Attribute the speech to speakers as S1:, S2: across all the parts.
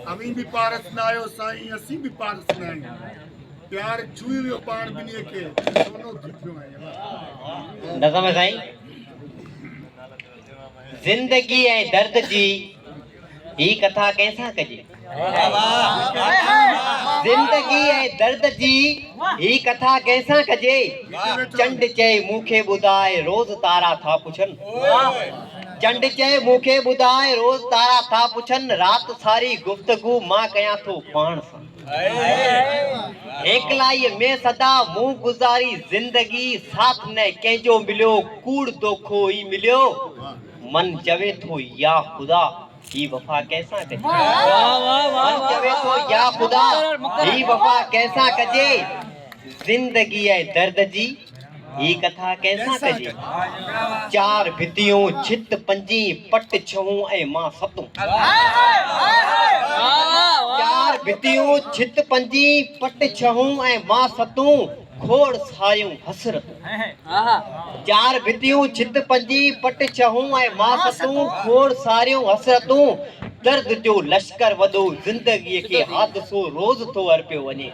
S1: अमी भी पारस न आयो साईं, असी भी पारस न आहियूं। प्यार छुई वियो पाण ॿिन्हीअ खे, सोनो थी पियो आहे।
S2: नज़म है साईं। जिंदगी ऐं दर्द जी ही कथा कैसा कजे। जिंदगी ऐं दर्द जी ही कथा कैसा कजे। चंड चए मूंखे ॿुधाए रोज़ तारा था पुछन। चंड चए मूंखे ॿुधाए रोज़ तारा था पुछन। रात सारी गुफ्तगू मां कयां थो पाण सां। एकलाई में सदा मुंह गुज़ारी जिंदगी साथ न कंहिंजो मिलियो कूड़ दोखो ही मिलियो। मन चवे थो या खुदा ही वफा कैसा कजे। मन चवे थो या खुदा ही वफा कैसा कजे। जिंदगी ऐं दर्द जी ही कथा कैसा कजे। चार भितियूं छित पंजी पट छहूं ऐं मां सतूं। चार भितियूं छित पंजी पट छहूं ऐं मां सतूं खोड़ सायूं हसरतूं। चार भितियूं छित पंजी पट छहूं ऐं मां सतूं खोड़ सारियूं हसरतूं। दर्द जो लश्कर वॾो ज़िंदगीअ खे हादसो रोज़ थो अर्पियो वञे।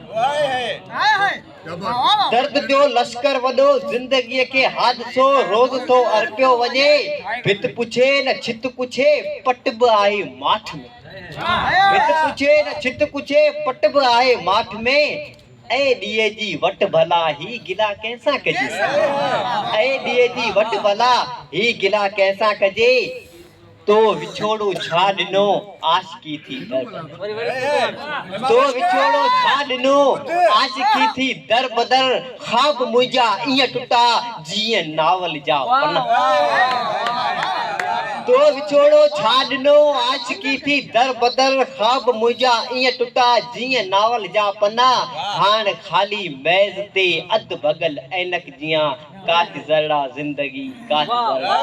S2: दर्द जो लश्कर वॾो ज़िंदगीअ खे हादसो रोज़ थो अर्पियो वञे। भित पुछे न छित पुछे पट बि आहे माठ में। भित पुछे न छित पुछे पट बि आहे माठ में। ऐं ॾीए जी वट भला ही गिला कैसा कजे। ऐं ॾीए जी वट भला ही गिला कैसा कजे। तो विछोड़ो छा ॾिनो आशिकी थी दर बदर। तो विछोड़ो छा ॾिनो आशिकी थी दर बदर। ख्वाब मुंहिंजा ईअं टुटा जीअं नावल जा पना। तो विछोड़ो छा ॾिनो आशिकी थी दर बदर। ख्वाब मुंहिंजा ईअं टुटा जीअं नावल जा पना। हाण ख़ाली मैज़ ते अधु भॻल ऐनक जियां काच ज़रा ज़िंदगी काच ज़रा